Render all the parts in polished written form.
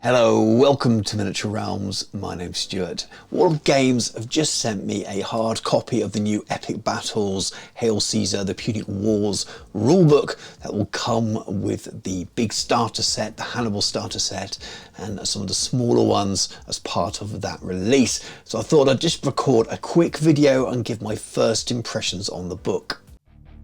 Hello, welcome to Miniature Realms. My name's Stuart. Warlord Games have just sent me a hard copy of the new Epic Battles Hail Caesar, the Punic Wars rulebook that will come with the big starter set, the Hannibal starter set, and some of the smaller ones as part of that release. So I thought I'd just record a quick video and give my first impressions on the book.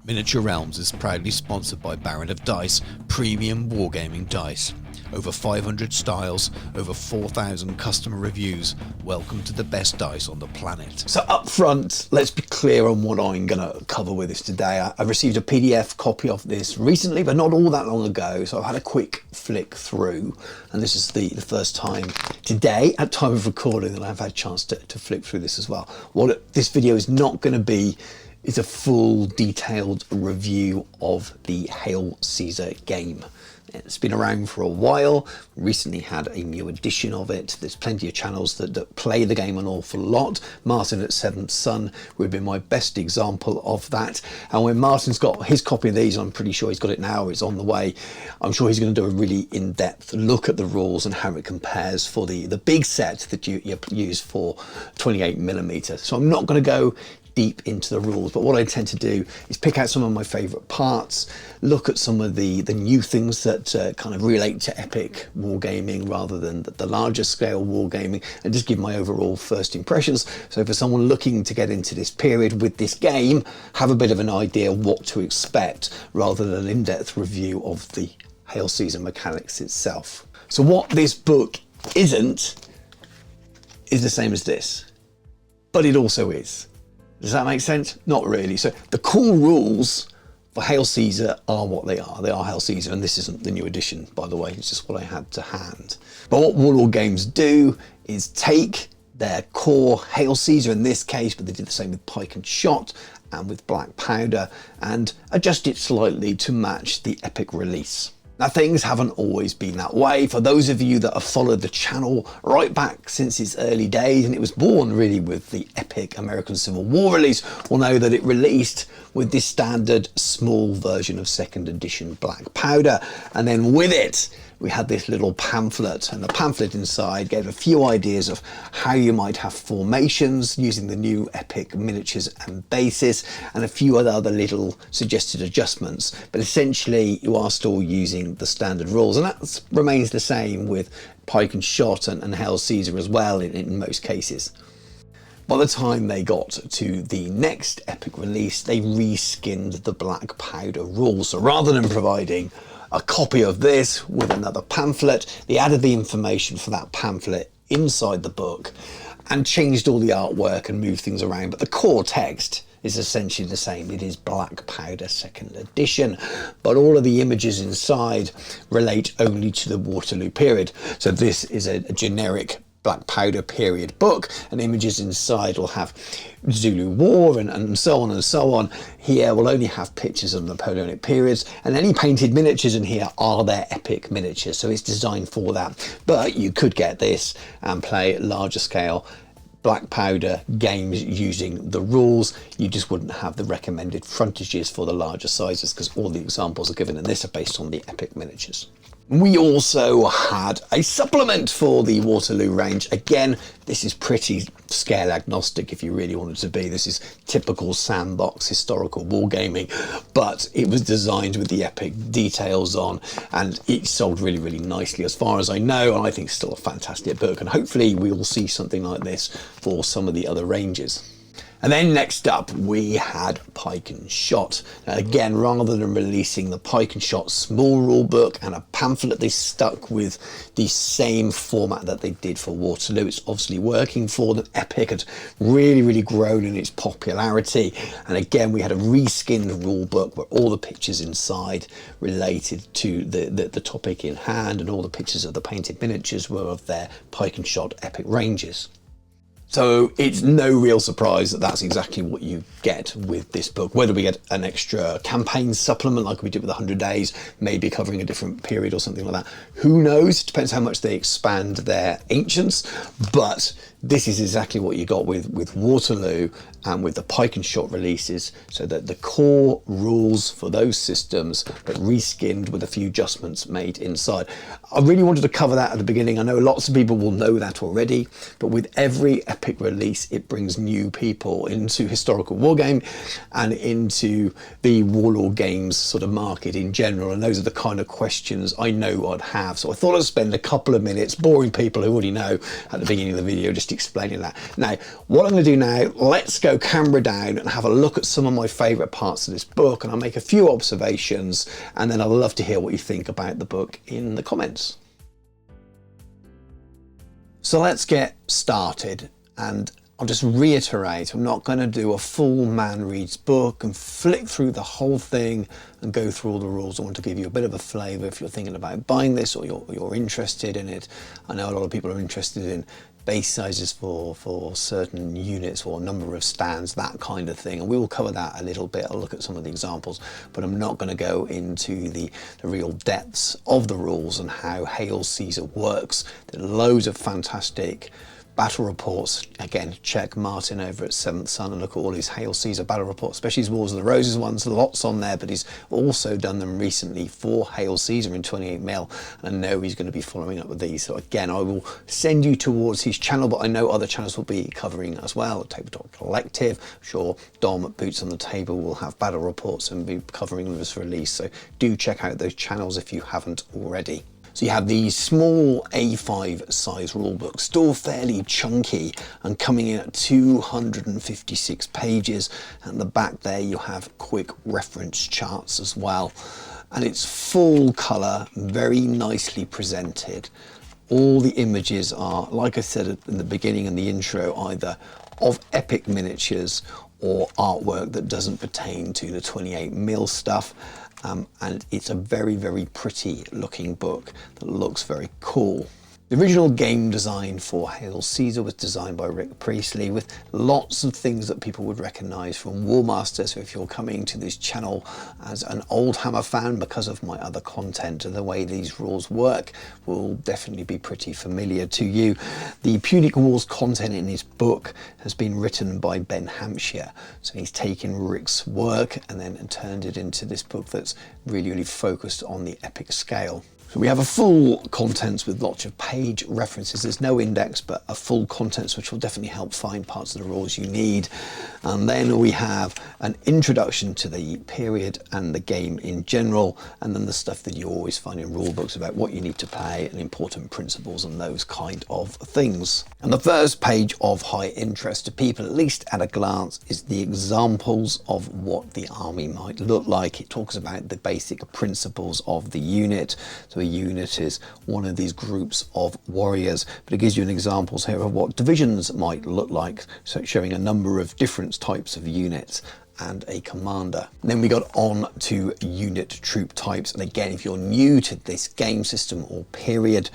Miniature Realms is proudly sponsored by Baron of Dice, premium wargaming dice. Over 500 styles, over 4,000 customer reviews. Welcome to the best dice on the planet. So up front, let's be clear on what I'm going to cover with this today. I received a PDF copy of this recently, but not all that long ago, so I've had a quick flick through, and this is the first time today, at time of recording, that I've had a chance to flick through this as well. What this video is not going to be is a full detailed review of the Hail Caesar game. It's been around for a while, recently had a new edition of it. There's plenty of channels that play the game an awful lot. Martin at Seventh Son would be my best example of that. And when Martin's got his copy of these, I'm pretty sure he's got it now, it's on the way, I'm sure he's going to do a really in-depth look at the rules and how it compares for the big set that you use for 28mm. So I'm not going to go deep into the rules, but what I tend to do is pick out some of my favourite parts, look at some of the new things that kind of relate to epic wargaming rather than the larger scale wargaming, and just give my overall first impressions. So for someone looking to get into this period with this game, have a bit of an idea what to expect rather than an in-depth review of the Hail Caesar mechanics itself. So what this book isn't is the same as this, but it also is. Does that make sense? Not really. So the core rules for Hail Caesar are what they are. They are Hail Caesar, and this isn't the new edition, by the way. It's just what I had to hand. But what Warlord Games do is take their core Hail Caesar in this case, but they did the same with Pike and Shot and with Black Powder, and adjust it slightly to match the epic release. Now, things haven't always been that way. For those of you that have followed the channel right back since its early days, and it was born really with the epic American Civil War release, will know that it released with this standard small version of second edition Black Powder. And then with it, we had this little pamphlet, and the pamphlet inside gave a few ideas of how you might have formations using the new epic miniatures and bases, and a few other little suggested adjustments. But essentially, you are still using the standard rules, and that remains the same with Pike and Shot and Hail Caesar as well in most cases. By the time they got to the next epic release, they reskinned the Black Powder rules. So rather than providing a copy of this with another pamphlet, they added the information for that pamphlet inside the book and changed all the artwork and moved things around, but the core text is essentially the same. It is Black Powder second edition, but all of the images inside relate only to the Waterloo period. So this is a generic Black Powder period book, and images inside will have Zulu War and so on and so on. Here we'll only have pictures of the Napoleonic periods, and any painted miniatures in here are their epic miniatures, so it's designed for that. But you could get this and play larger scale Black Powder games using the rules. You just wouldn't have the recommended frontages for the larger sizes, because all the examples are given in this are based on the epic miniatures. We also had a supplement for the Waterloo range. Again, this is pretty scale agnostic if you really want it to be. This is typical sandbox historical wargaming, but it was designed with the epic details on, and it sold really, really nicely as far as I know, and I think it's still a fantastic book, and hopefully we will see something like this for some of the other ranges. And then next up, we had Pike and Shot. Now again, rather than releasing the Pike and Shot small rule book and a pamphlet, they stuck with the same format that they did for Waterloo. It's obviously working for them. Epic had really, really grown in its popularity. And again, we had a reskinned rule book where all the pictures inside related to the topic in hand, and all the pictures of the painted miniatures were of their Pike and Shot epic ranges. So it's no real surprise that that's exactly what you get with this book. Whether we get an extra campaign supplement like we did with 100 Days, maybe covering a different period or something like that, who knows? Depends how much they expand their ancients, but This is exactly what you got with Waterloo and with the Pike and Shot releases, so that the core rules for those systems, but reskinned with a few adjustments made inside. I really wanted to cover that at the beginning. I know lots of people will know that already, but with every Epic release, it brings new people into historical wargame and into the Warlord Games sort of market in general. And those are the kind of questions I know I'd have. So I thought I'd spend a couple of minutes boring people who already know at the beginning of the video, just explaining that. Now, what I'm going to do now, let's go camera down and have a look at some of my favourite parts of this book, and I'll make a few observations, and then I'd love to hear what you think about the book in the comments. So let's get started, and I'll just reiterate, I'm not going to do a full man reads book and flick through the whole thing and go through all the rules. I want to give you a bit of a flavour if you're thinking about buying this, or you're interested in it. I know a lot of people are interested in base sizes for certain units or number of stands, that kind of thing, and we will cover that a little bit. I'll look at some of the examples, but I'm not going to go into the real depths of the rules and how Hail Caesar works. There are loads of fantastic battle reports. Again, check Martin over at Seventh Son and look at all his Hail Caesar battle reports, especially his Wars of the Roses ones. Lots on there, but he's also done them recently for Hail Caesar in 28mm, and I know he's going to be following up with these. So again, I will send you towards his channel, but I know other channels will be covering as well. Tabletop Collective, I'm sure Dom at Boots on the Table will have battle reports and be covering this release, so do check out those channels if you haven't already. So you have these small A5 size rulebooks, still fairly chunky and coming in at 256 pages. At the back there you have quick reference charts as well. And it's full colour, very nicely presented. All the images are, like I said in the beginning and the intro, either of epic miniatures or artwork that doesn't pertain to the 28mm stuff. And it's a very, very pretty looking book that looks very cool. The original game design for Hail Caesar was designed by Rick Priestley, with lots of things that people would recognise from Warmaster. So if you're coming to this channel as an old Hammer fan because of my other content and the way these rules work, will definitely be pretty familiar to you. The Punic Wars content in his book has been written by Ben Hampshire. So he's taken Rick's work and then turned it into this book that's really, really focused on the epic scale. So we have a full contents with lots of page references. There's no index, but a full contents, which will definitely help find parts of the rules you need. And then we have an introduction to the period and the game in general, and then the stuff that you always find in rule books about what you need to play and important principles and those kind of things. And the first page of high interest to people, at least at a glance, is the examples of what the army might look like. It talks about the basic principles of the unit. So a unit is one of these groups of warriors, but it gives you an examples here of what divisions might look like, so showing a number of different types of units and a commander. And then we got on to unit troop types, and again, if you're new to this game system or period,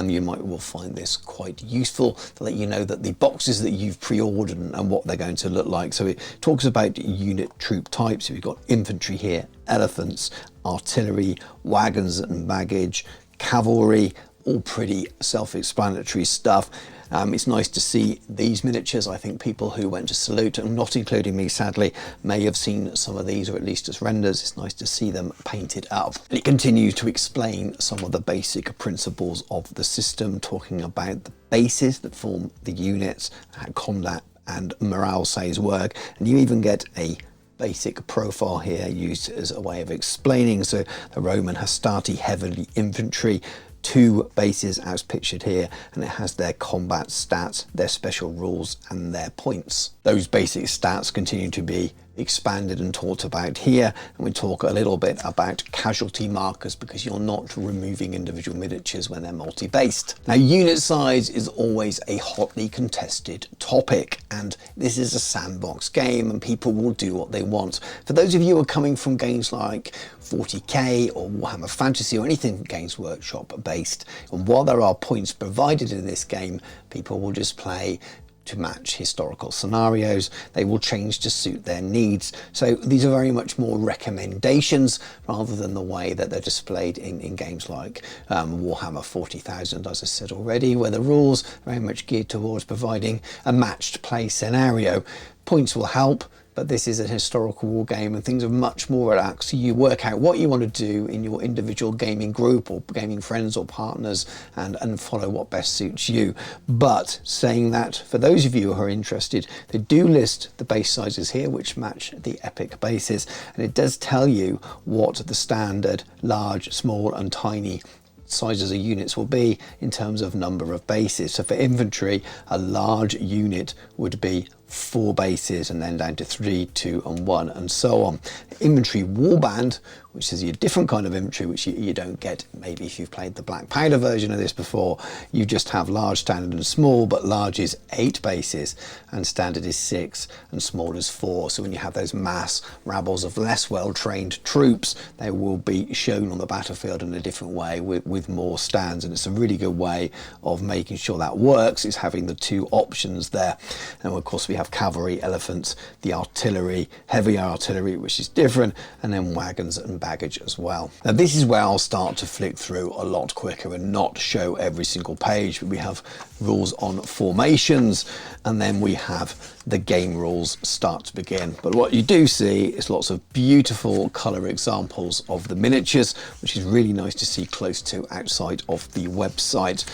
you will find this quite useful to let you know that the boxes that you've pre-ordered and what they're going to look like. So it talks about unit troop types. So we've got infantry here, elephants, artillery, wagons and baggage, cavalry, all pretty self-explanatory stuff. It's nice to see these miniatures. I think people who went to Salute, and not including me sadly, may have seen some of these, or at least as renders. It's nice to see them painted up. And it continues to explain some of the basic principles of the system, talking about the bases that form the units, how combat and morale says work, and you even get a basic profile here used as a way of explaining. So the Roman Hastati heavily infantry, 2 bases as pictured here, and it has their combat stats, their special rules and their points. Those basic stats continue to be expanded and talked about here, and we talk a little bit about casualty markers because you're not removing individual miniatures when they're multi-based. Now, unit size is always a hotly contested topic, and this is a sandbox game and people will do what they want. For those of you who are coming from games like 40k or Warhammer Fantasy or anything Games Workshop based, and while there are points provided in this game, people will just play to match historical scenarios. They will change to suit their needs. So these are very much more recommendations rather than the way that they're displayed in games like Warhammer 40,000, as I said already, where the rules are very much geared towards providing a matched play scenario. Points will help, but this is a historical war game and things are much more relaxed. So you work out what you want to do in your individual gaming group or gaming friends or partners and follow what best suits you. But saying that, for those of you who are interested, they do list the base sizes here which match the epic bases, and it does tell you what the standard large, small and tiny sizes of units will be in terms of number of bases. So for infantry, a large unit would be 4 bases and then down to 3, 2 and 1 and so on. Infantry warband, which is a different kind of infantry which you don't get maybe if you've played the black powder version of this before. You just have large, standard and small, but large is 8 bases and standard is 6 and small is 4. So when you have those mass rabbles of less well trained troops, they will be shown on the battlefield in a different way with more stands, and it's a really good way of making sure that works, is having the 2 options there. And of course we have cavalry, elephants, the artillery, heavy artillery, which is different, and then wagons and baggage as well. Now this is where I'll start to flick through a lot quicker and not show every single page. We have rules on formations, and then we have the game rules start to begin. But what you do see is lots of beautiful color examples of the miniatures, which is really nice to see close to outside of the website.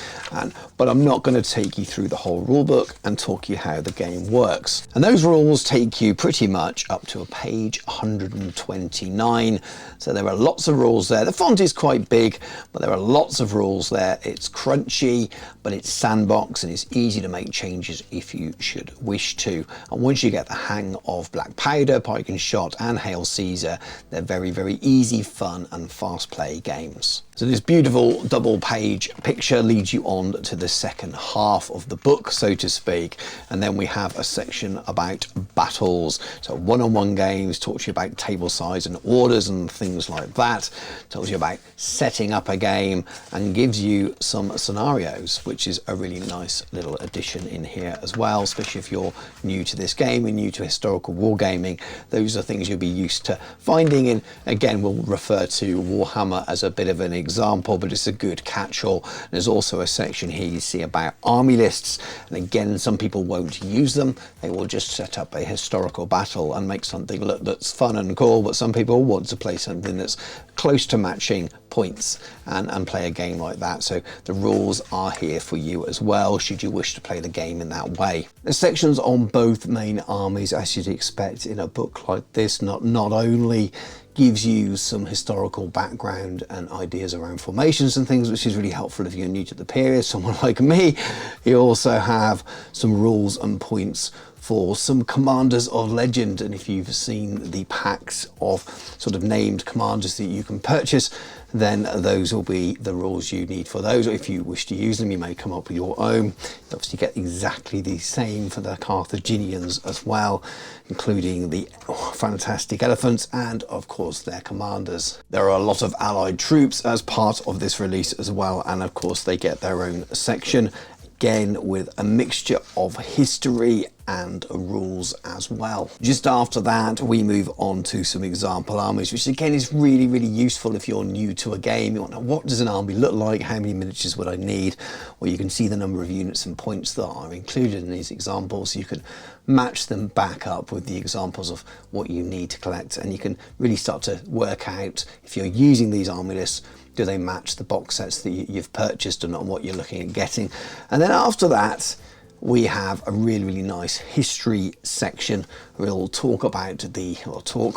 But I'm not going to take you through the whole rulebook and talk you how the game works. And those rules take you pretty much up to a page 129. So there are lots of rules there. The font is quite big, but there are lots of rules there. It's crunchy, but it's sandbox and it's easy to make changes if you should wish to. And once you get the hang of Black Powder, Pike and Shot and Hail Caesar, they're very, very easy, fun and fast play games. So this beautiful double page picture leads you on to the second half of the book, so to speak. And then we have a section about battles. So one-on-one games, talks to you about table size and orders and things like that. Tells you about setting up a game and gives you some scenarios, which is a really nice little addition in here as well, especially if you're new to this game and new to historical wargaming. Those are things you'll be used to finding in. Again, we'll refer to Warhammer as a bit of an example, but it's a good catch-all. There's also a section here you see about army lists, and again some people won't use them. They will just set up a historical battle and make something look that's fun and cool, but some people want to play something that's close to matching points and play a game like that. So the rules are here for you as well should you wish to play the game in that way. There's sections on both main armies, as you'd expect in a book like this. Not only gives you some historical background and ideas around formations and things, which is really helpful if you're new to the period, someone like me. You also have some rules and points for some commanders of legend, and if you've seen the packs of sort of named commanders that you can purchase, then those will be the rules you need for those. Or if you wish to use them, you may come up with your own. You obviously get exactly the same for the Carthaginians as well, including the fantastic elephants and of course their commanders. There are a lot of allied troops as part of this release as well, and of course they get their own section, again with a mixture of history and rules as well. Just after that we move on to some example armies, which again is really, really useful if you're new to a game. You want to know, what does an army look like, how many miniatures would I need? Or you can see the number of units and points that are included in these examples, so you can match them back up with the examples of what you need to collect, and you can really start to work out, if you're using these army lists, do they match the box sets that you've purchased and what you're looking at getting. And then after that we have a really, really nice history section. We'll talk about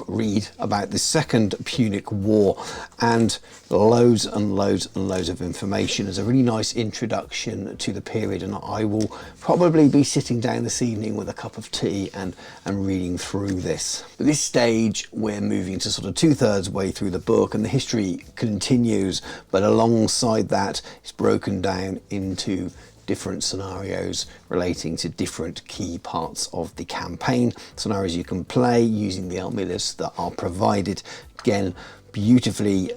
read about the Second Punic War, and loads and loads and loads of information. It's a really nice introduction to the period, and I will probably be sitting down this evening with a cup of tea and reading through this. At this stage we're moving to sort of 2/3 way through the book, and the history continues, but alongside that it's broken down into different scenarios relating to different key parts of the campaign. Scenarios you can play using the army lists that are provided. Again, beautifully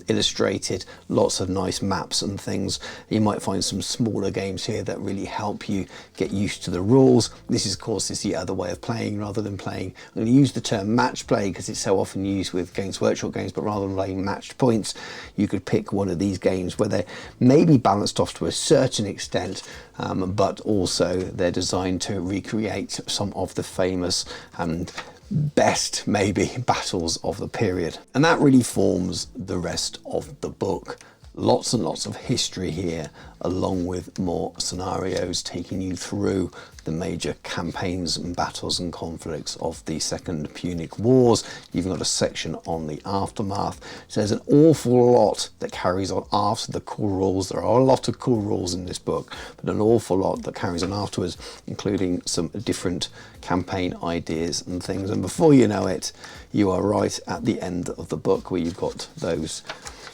illustrated, lots of nice maps and things. You might find some smaller games here that really help you get used to the rules. This is, of course, is the other way of playing rather than playing. I'm going to use the term match play because it's so often used with Games Workshop games, but rather than playing matched points, you could pick one of these games where they may be balanced off to a certain extent, but also they're designed to recreate some of the famous and best maybe battles of the period, and that really forms the rest of the book. Lots and lots of history here, along with more scenarios taking you through the major campaigns and battles and conflicts of the Second Punic Wars. You've got a section on the aftermath. So there's an awful lot that carries on after the core rules. There are a lot of core rules in this book, but an awful lot that carries on afterwards, including some different campaign ideas and things. And before you know it, you are right at the end of the book where you've got those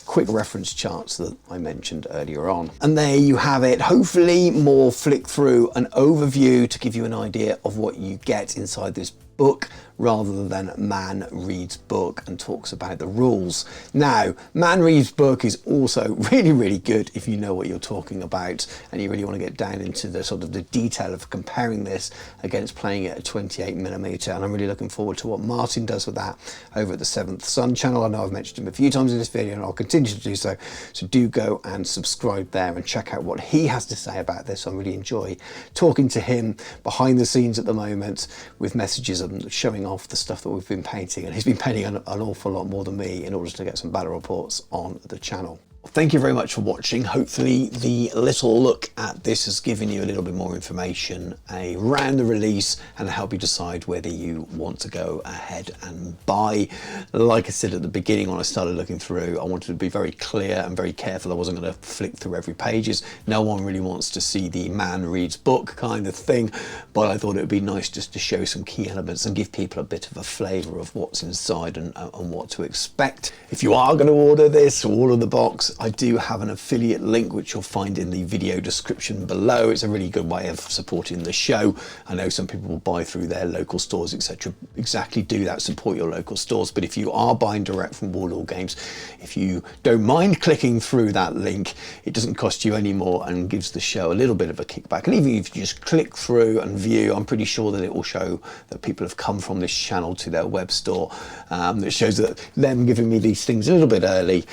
quick reference charts that I mentioned earlier on. And there you have it. Hopefully more flick through an overview to give you an idea of what you get inside this book, rather than Man Reads Book and talks about the rules. Now, Man Reads Book is also really good if you know what you're talking about and you really want to get down into the sort of the detail of comparing this against playing it at 28mm, and I'm really looking forward to what Martin does with that over at the Seventh Sun channel. I know I've mentioned him a few times in this video and I'll continue to do so, so do go and subscribe there and check out what he has to say about this. I really enjoy talking to him behind the scenes at the moment with messages and showing off the stuff that we've been painting, and he's been painting an awful lot more than me in order to get some battle reports on the channel. Thank you very much for watching. Hopefully the little look at this has given you a little bit more information around the release and help you decide whether you want to go ahead and buy. Like I said at the beginning when I started looking through, I wanted to be very clear and very careful. I wasn't going to flick through every pages. No one really wants to see the Man Reads Book kind of thing, but I thought it would be nice just to show some key elements and give people a bit of a flavour of what's inside and what to expect. If you are going to order this or order the box, I do have an affiliate link which you'll find in the video description below. It's a really good way of supporting the show. I know some people will buy through their local stores, etc. Exactly, do that, support your local stores. But if you are buying direct from Warlord Games, if you don't mind clicking through that link, it doesn't cost you any more and gives the show a little bit of a kickback. And even if you just click through and view, I'm pretty sure that it will show that people have come from this channel to their web store. It shows that them giving me these things a little bit early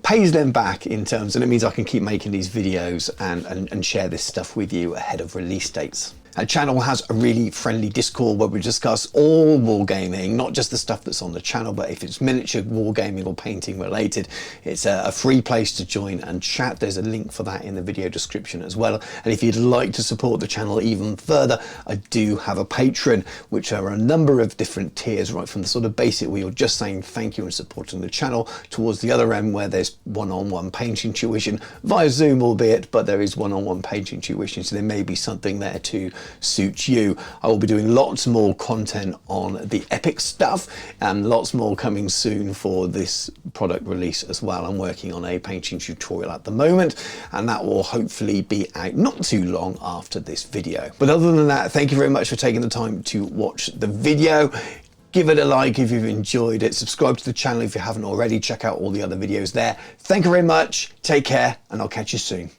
pays them back in terms, and it means I can keep making these videos and share this stuff with you ahead of release dates. Our channel has a really friendly Discord where we discuss all wargaming, not just the stuff that's on the channel, but if it's miniature wargaming or painting related, it's a free place to join and chat. There's a link for that in the video description as well. And if you'd like to support the channel even further, I do have a Patreon, which are a number of different tiers, right from the sort of basic where you're just saying thank you and supporting the channel, towards the other end where there's one-on-one painting tuition via Zoom, albeit, but there is one-on-one painting tuition, so there may be something there to suit you. I will be doing lots more content on the epic stuff and lots more coming soon for this product release as well. I'm working on a painting tutorial at the moment, and that will hopefully be out not too long after this video. But other than that, thank you very much for taking the time to watch the video. Give it a like if you've enjoyed it. Subscribe to the channel if you haven't already. Check out all the other videos there. Thank you very much. Take care, and I'll catch you soon.